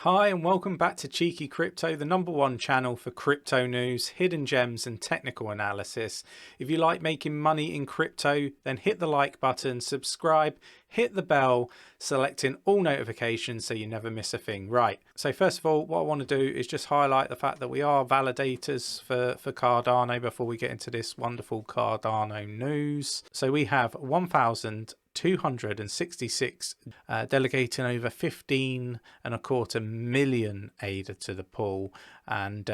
Hi and welcome back to Cheeky Crypto, the #1 channel for crypto news, hidden gems and technical analysis. If you like making money in crypto, then hit the like button, subscribe, hit the bell, selecting all notifications so you never miss a thing. Right, so first of all, what I want to do is just highlight the fact that we are validators for Cardano before we get into this wonderful Cardano news. So we have 1,266 delegating over 15.25 million ADA to the pool, and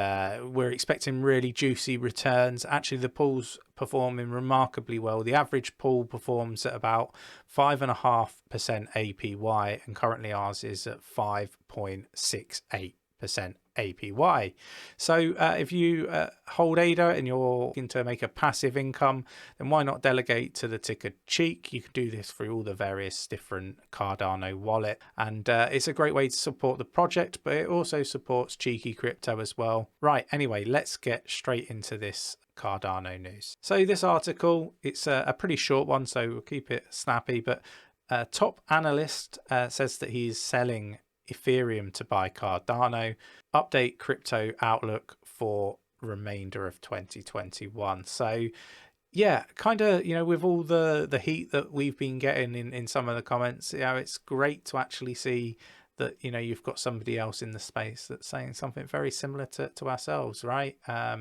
we're expecting really juicy returns. Actually, the pool's performing remarkably well. The average pool performs at about 5.5% APY, and currently ours is at 5.68% APY. So if you hold ADA and you're looking to make a passive income, then why not delegate to the ticker 𝗕𝗘𝗪𝗔𝗥𝗘? You can do this through all the various different Cardano wallet, and it's a great way to support the project, but it also supports Cheeky Crypto as well. Right, anyway, let's get straight into this Cardano news. So this article, it's a pretty short one, so we'll keep it snappy, but top analyst says that he's selling Ethereum to buy Cardano. Update crypto outlook for remainder of 2021. So yeah, kind of, with all the heat that we've been getting in some of the comments, it's great to actually see that you've got somebody else in the space that's saying something very similar to ourselves, right? But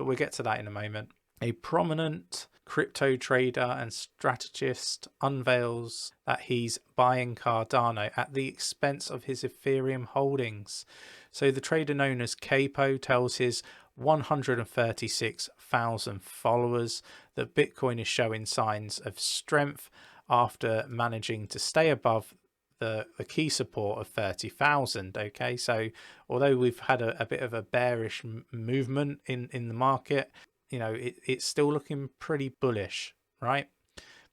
we'll get to that in a moment. A prominent crypto trader and strategist unveils that he's buying Cardano at the expense of his Ethereum holdings. So the trader known as 𝗕𝗘𝗪𝗀 tells his 136,000 followers that Bitcoin is showing signs of strength after managing to stay above the key support of 30,000. Okay, so although we've had a bit of a bearish movement in the market, it's still looking pretty bullish, right?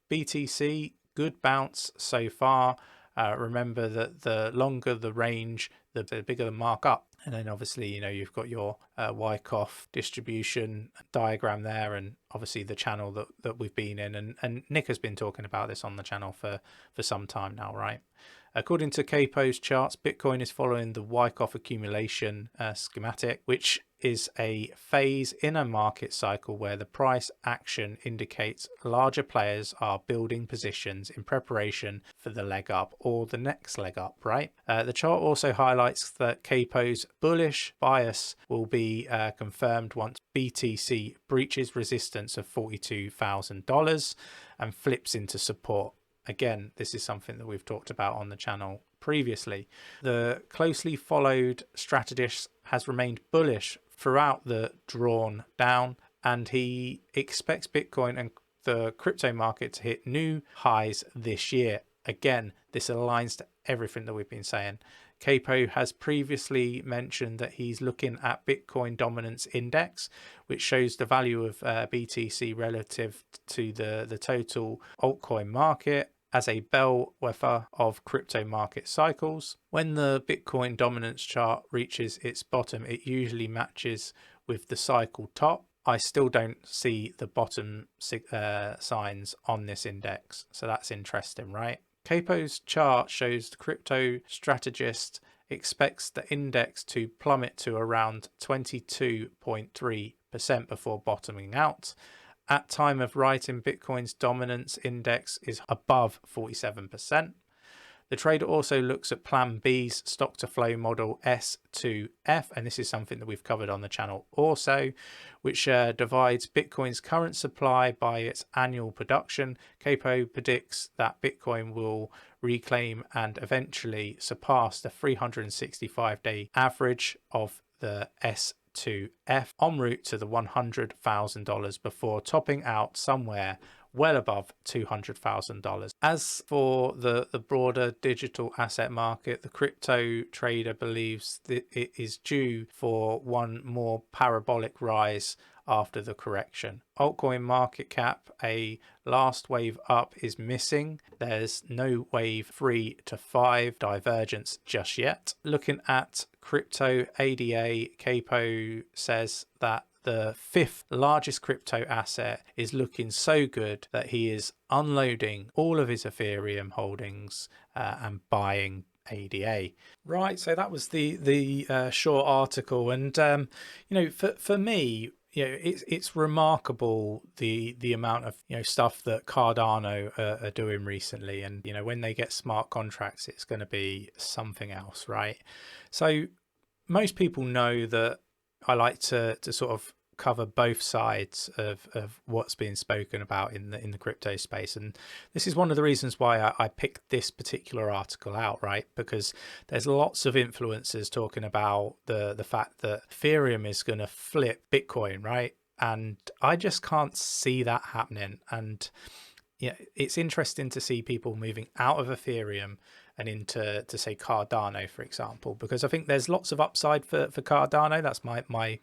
BTC, good bounce so far. Remember that the longer the range, the bigger the markup. And then obviously, you've got your Wyckoff distribution diagram there, and obviously the channel that we've been in. And Nick has been talking about this on the channel for some time now, right? According to 𝗕𝗘𝗪𝗀's charts, Bitcoin is following the Wyckoff accumulation schematic, which is a phase in a market cycle where the price action indicates larger players are building positions in preparation for the leg up or the next leg up, right? The chart also highlights that 𝗕𝗘𝗪𝗀's bullish bias will be confirmed once BTC breaches resistance of $42,000 and flips into support. Again, this is something that we've talked about on the channel previously. The closely followed strategist has remained bullish throughout the drawn down, and he expects Bitcoin and the crypto market to hit new highs this year. Again, this aligns to everything that we've been saying. 𝗕𝗘𝗪𝗀 has previously mentioned that he's looking at Bitcoin Dominance Index, which shows the value of BTC relative to the total altcoin market as a bellwether of crypto market cycles. When the Bitcoin dominance chart reaches its bottom, it usually matches with the cycle top. I still don't see the bottom signs on this index, so that's interesting, right? 𝗕𝗘𝗪𝗀's chart shows the crypto strategist expects the index to plummet to around 22.3% before bottoming out. At time of writing, Bitcoin's dominance index is above 47%. The trader also looks at Plan B's stock to flow model S2F, and this is something that we've covered on the channel also, which divides Bitcoin's current supply by its annual production. 𝗕𝗘𝗪𝗀 predicts that Bitcoin will reclaim and eventually surpass the 365-day average of the S2F en route to the $100,000 before topping out somewhere well above $200,000. As for the broader digital asset market, the crypto trader believes that it is due for one more parabolic rise after the correction. Altcoin market cap, a last wave up is missing. There's no wave 3 to 5 divergence just yet. Looking at crypto ADA, 𝗕𝗘𝗪𝗀 says that the 5th largest crypto asset is looking so good that he is unloading all of his Ethereum holdings and buying ADA. Right, so that was the short article, and for me, it's remarkable the amount of stuff that Cardano are doing recently, and when they get smart contracts, it's going to be something else, right? So most people know that I like to sort of cover both sides of what's being spoken about in the crypto space, and this is one of the reasons why I picked this particular article out, right? Because there's lots of influencers talking about the fact that Ethereum is going to flip Bitcoin, right? And I just can't see that happening. And it's interesting to see people moving out of Ethereum and into say Cardano, for example, because I think there's lots of upside for Cardano. That's my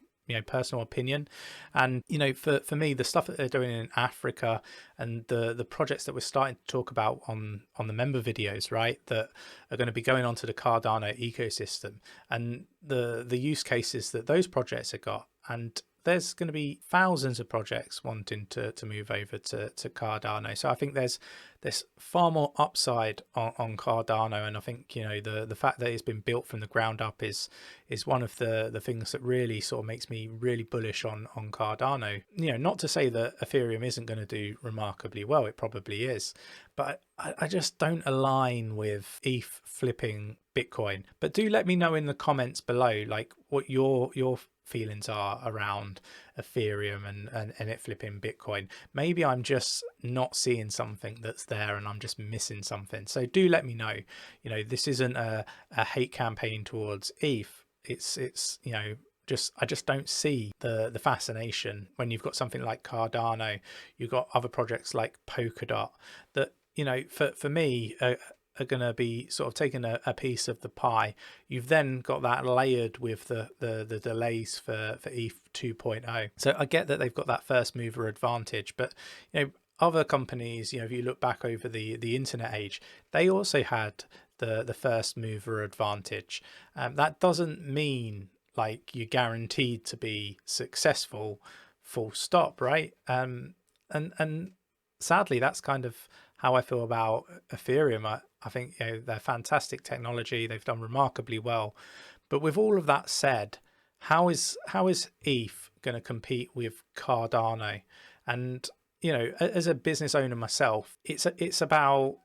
personal opinion. And for me, the stuff that they're doing in Africa and the projects that we're starting to talk about on the member videos, right, that are going to be going onto the Cardano ecosystem, and the use cases that those projects have got, and there's going to be thousands of projects wanting to move over to Cardano. So I think there's far more upside on Cardano, and I think the fact that it's been built from the ground up is one of the things that really sort of makes me really bullish on Cardano. Not to say that Ethereum isn't going to do remarkably well, it probably is, but I just don't align with ETH flipping Bitcoin. But do let me know in the comments below, like, what your feelings are around Ethereum and it flipping Bitcoin. Maybe I'm just not seeing something that's there and I'm just missing something. So do let me know. This isn't a hate campaign towards ETH. It's I just don't see the fascination when you've got something like Cardano. You've got other projects like Polkadot that for me are going to be sort of taking a piece of the pie. You've then got that layered with the delays for ETH 2.0. So I get that they've got that first mover advantage, but other companies, if you look back over the internet age, they also had the first mover advantage. That doesn't mean like you're guaranteed to be successful, full stop, right? And sadly, that's kind of how I feel about Ethereum. I think they're fantastic technology. They've done remarkably well. But with all of that said, how is ETH going to compete with Cardano? And as a business owner myself, it's about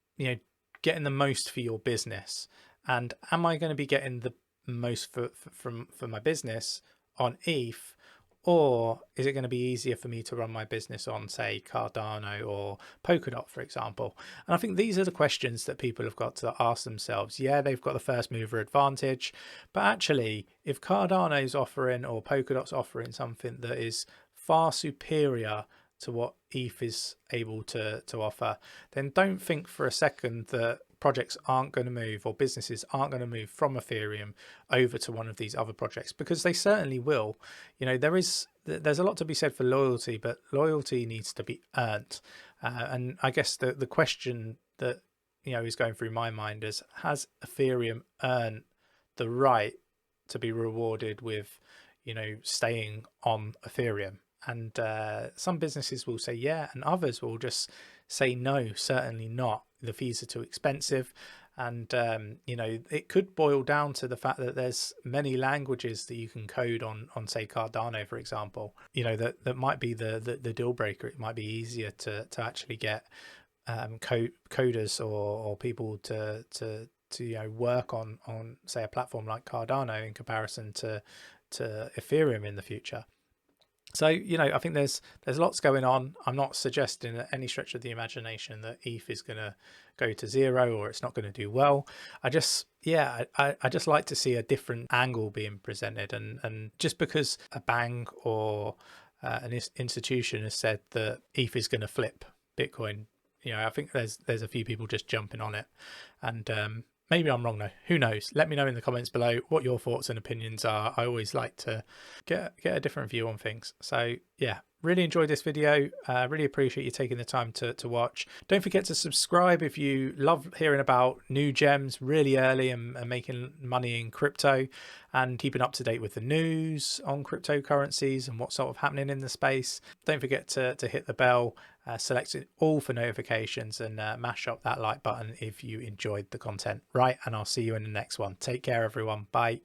getting the most for your business. And am I going to be getting the most for my business on ETH? Or is it going to be easier for me to run my business on, say, Cardano or Polkadot, for example? And I think these are the questions that people have got to ask themselves. Yeah, they've got the first mover advantage, but actually, if Cardano's offering or Polkadot's offering something that is far superior to what ETH is able to offer, then don't think for a second that projects aren't going to move or businesses aren't going to move from Ethereum over to one of these other projects, because they certainly will. There's a lot to be said for loyalty, but loyalty needs to be earned. And I guess the question that is going through my mind is, has Ethereum earned the right to be rewarded with staying on Ethereum? And some businesses will say yeah, and others will just say no, certainly not. The fees are too expensive. And it could boil down to the fact that there's many languages that you can code on say Cardano, for example. That might be the deal breaker. It might be easier to actually get coders or people to work on say a platform like Cardano in comparison to Ethereum in the future. So, I think there's lots going on. I'm not suggesting at any stretch of the imagination that ETH is going to go to zero or it's not going to do well. I just like to see a different angle being presented. And just because a bank or an institution has said that ETH is going to flip Bitcoin, I think there's a few people just jumping on it. And maybe I'm wrong though. Who knows? Let me know in the comments below what your thoughts and opinions are. I always like to get a different view on things. So yeah, really enjoyed this video. Really appreciate you taking the time to watch. Don't forget to subscribe if you love hearing about new gems really early and making money in crypto, and keeping up to date with the news on cryptocurrencies and what's sort of happening in the space. Don't forget to hit the bell, select it all for notifications, and mash up that like button if you enjoyed the content. Right, and I'll see you in the next one. Take care, everyone. Bye.